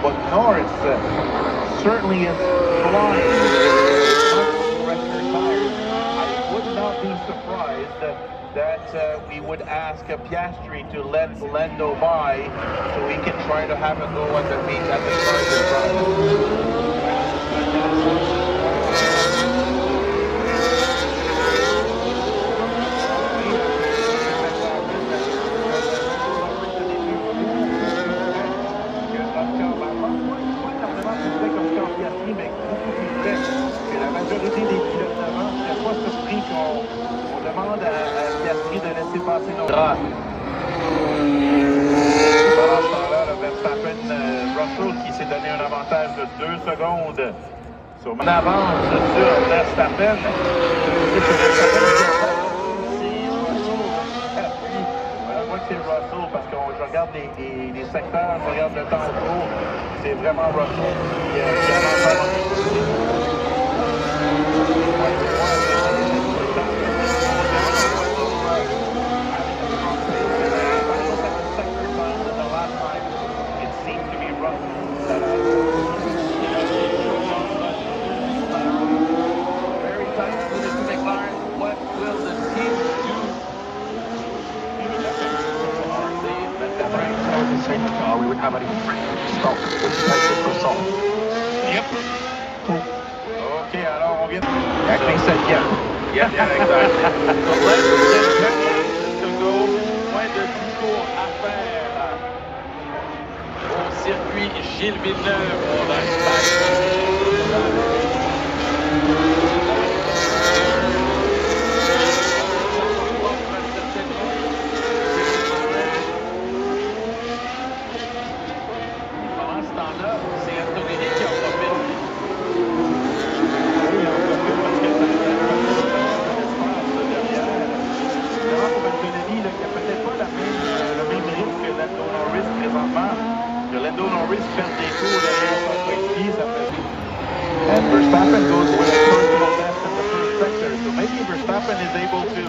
But Norris certainly is flying. I would not be surprised that we would ask Piastri to let Lando by so we can try to have a go at the meet at the start of the run. Mais beaucoup plus près que la majorité des pilotes d'avant. Je ne serais pas surpris qu'on demande à Piastri de laisser passer nos bras. Pendant ce temps-là, Verstappen, Russell qui s'est donné un avantage de 2 secondes. On avance sur Verstappen. Je vois que c'est Russell parce que je regarde les secteurs, je regarde le temps autour. C'est vraiment Russell qui avance avant we would have any stock which makes it croissant. Yep. Cool. Okay, alors on vient. Acting said yeah. Yeah, exactly. So let's get to go. Point de discours à faire au circuit Gilles Villeneuve en Espagne. And Verstappen goes with a personal best in the first sector, so maybe Verstappen is able to.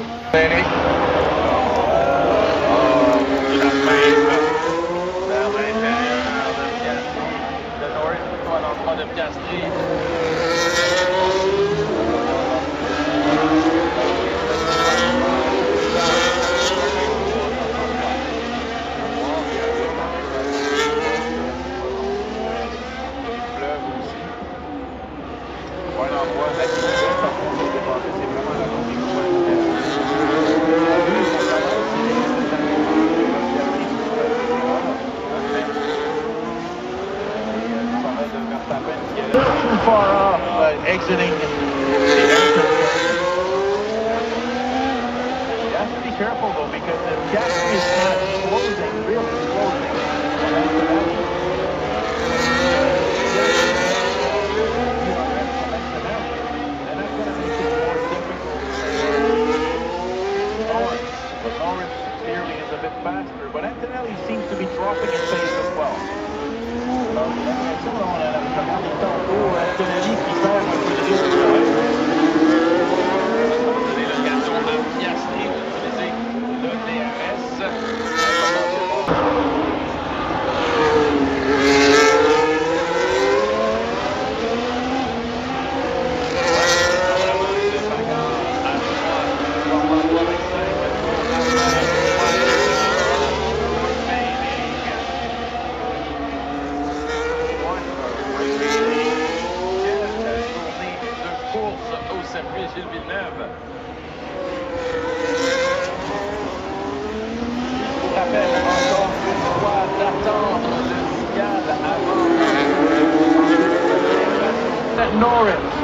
De Norris plutôt à l'endroit de Piastri. Too far off, exiting the entrance. You have to be careful though, because the Piastri is kind of closing, really closing. And that's going to make it more difficult. But Norris clearly is a bit faster, but Antonelli seems to be dropping in pace as well. Antonelli qui perd un peu de rythme. Donner l'occasion à Piastri d'utiliser le DRS. Gilles Villeneuve. Je vous rappelle encore une fois d'attendre le signal avant Norris.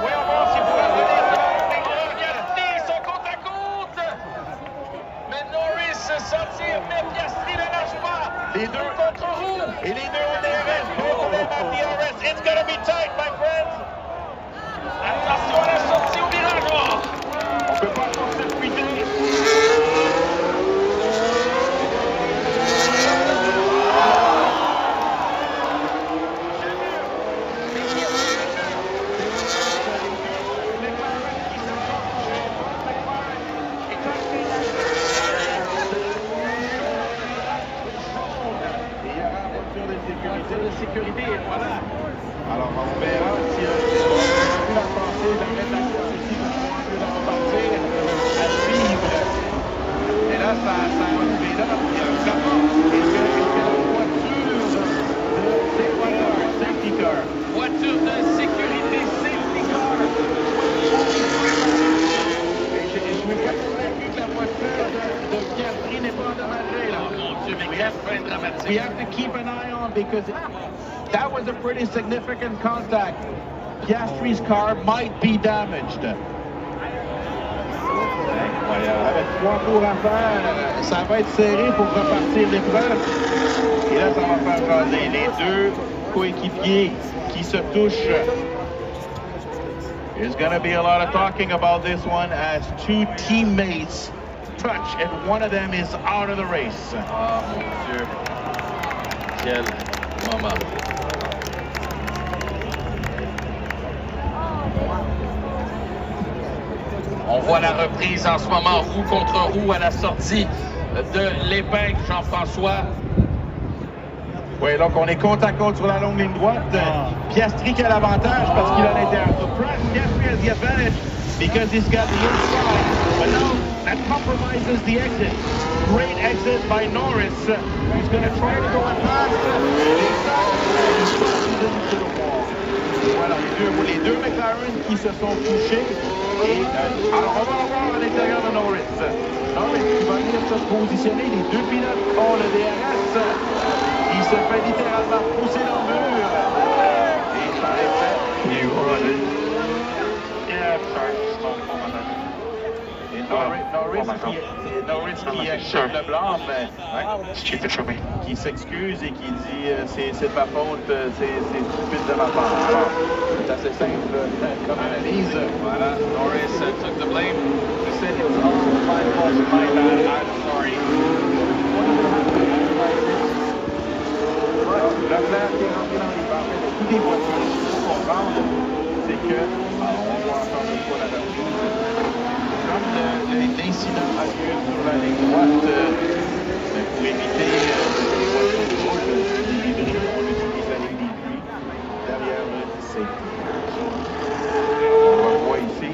Voyons voir si vous revenez. Piastri, son côte à côte. Mais Norris s'en tire, mais Piastri ne lâche pas. Les deux contre roue et les deux au DRS. Problème à DRS. It's gonna be tight, my friends. Attention à la sortie au virage. On peut pas s'en circuiter. sécurité et voilà. Alors, on verra si on a pu la passer, d'arrêter la course ici pour pouvoir mieux la repartir, à suivre. Et là, ça a un speed-up. Il y a vraiment, est-ce que la voiture de safety car, Voiture de sécurité, safety car. Et je suis pas convaincu que la voiture de Piastri n'est pas endommagée, là. Oh mon Dieu, mais quelle fin dramatique. We have to keep an eye on because that was a pretty significant contact. Piastri's car might be damaged. Avec 3 tours à faire, ça va être serré pour repartir l'épreuve. Et là, ça va faire jaser les deux coéquipiers qui se touchent. There's going to be a lot of talking about this one as two teammates touch and one of them is out of the race. Oh mon Dieu. Quel moment. On voit la reprise en ce moment, roue contre roue à la sortie de l'épingle, Jean-François. Oui, donc on est côte à côte sur la longue ligne droite. Piastri qui a l'avantage parce qu'il a l'intérieur. So Piastri has the advantage because he's got the inside. But now that compromises the exit. Great exit by Norris. He's going to try to go and pass. Voilà, les deux McLaren qui se sont touchés. Et, alors, on va le voir à l'intérieur de Norris. Norris qui va venir se positionner. Les deux pilotes ont le DRS. Il se fait littéralement pousser dans le mur. Et ça est fait. You run it. Yeah, sorry. Et Norris qui accepte le blanc, mais qui s'excuse et qui dit c'est de ma faute, c'est stupide de ma part. Alors, c'est assez simple comme analyse. Voilà, Norris took the blame. He said it was also my fault, my bad, I'm sorry. La claire qui est rentrée dans les barres de tous les voitures, ce qu'il faut comprendre, c'est que, on voit encore une fois la reprise, comme l'incident a lieu sur la ligne droite, pour éviter les voitures de gauche, les bris, on utilise la ligne des pluies derrière le safety. On le voit ici,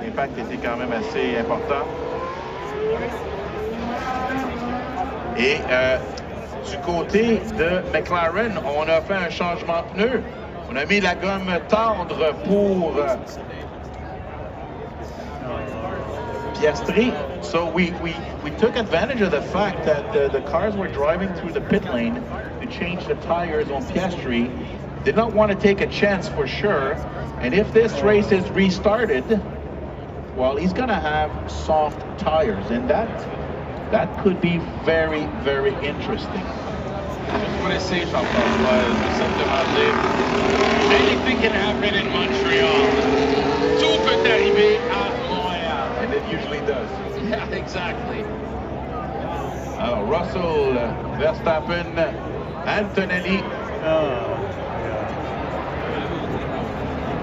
l'impact était quand même assez important. Et du côté de McLaren, on a fait un changement de pneu. On a mis la gomme tendre pour Piastri. So we took advantage of the fact that the cars were driving through the pit lane to change the tires on Piastri. Did not want to take a chance for sure. And if this race is restarted, well, he's going to have soft tires. And that could be very, very interesting. Just want to say, Jean-François, simplement anything can happen in Montreal. Tout peut arriver à Montréal. And it usually does. Yeah, exactly. Alors, Russell, Verstappen, Antonelli.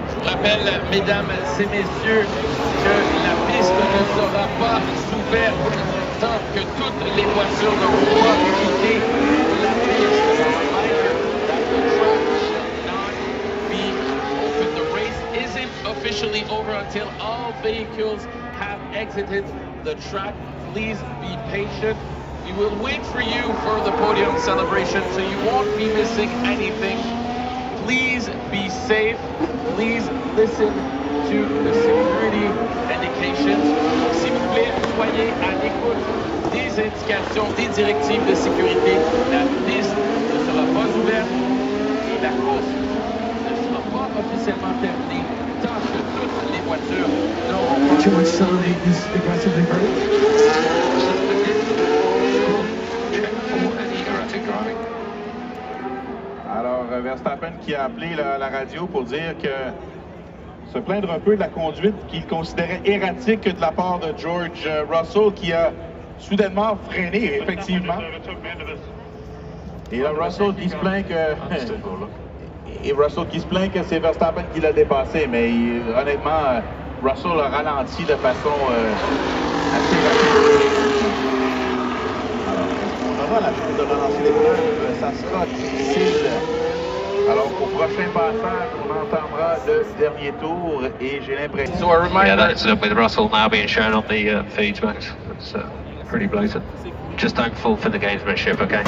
Je vous rappelle, mesdames et messieurs, que la piste ne sera pas ouverte tant que toutes les voitures n'auront pas quitté la piste. Reminder that the track shall not be open. The race isn't officially over until all vehicles have exited the track. Please be patient. We will wait for you for the podium celebration, so you won't be missing anything. Please be safe. Please listen to the security indications. S'il vous plaît, soyez à l'écoute des indications, des directives de sécurité. La piste ne sera pas ouverte et la course ne sera pas officiellement terminée tant que toutes les voitures n'auront pas... Did you accelerate this aggressively Alors, Verstappen qui a appelé la radio pour dire que se plaindre un peu de la conduite qu'il considérait erratique de la part de George Russell qui a soudainement freiné, effectivement. Et là, Russell qui se plaint que... Et Russell qui se plaint que c'est Verstappen qui l'a dépassé, mais honnêtement, Russell a ralenti de façon assez rapide. Alors, on aura la chance de relancer les preuves, ça sera difficile. Alors, au prochain passage, on entendra le dernier tour et j'ai l'impression... So a reminder... Yeah, that's with Russell now being shown on the feeds, Max. That's pretty blatant. Just don't fall for the gamesmanship, okay?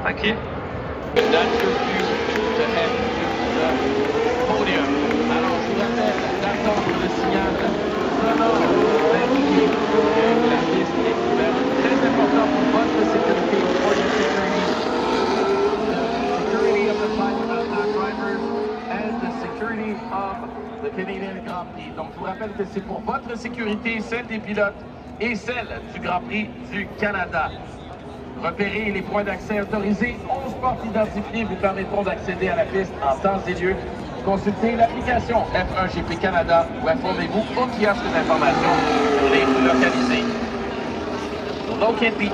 Thank you. That's your view to head to the podium. Alors, je vous rappelle d'attendre le signal sonore d'indiquer que la piste est ouverte. Très important pour votre sécurité, for your security. The security of the drivers and the security of the Canadian Grand Prix. Donc, je vous rappelle que c'est pour votre sécurité, celle des pilotes et celle du Grand Prix du Canada. Repérez les points d'accès autorisés. 11 portes identifiées vous permettront d'accéder à la piste en temps et lieu. Consultez l'application F1 GP Canada ou informez-vous au kiosque d'information pour les localiser. Locate the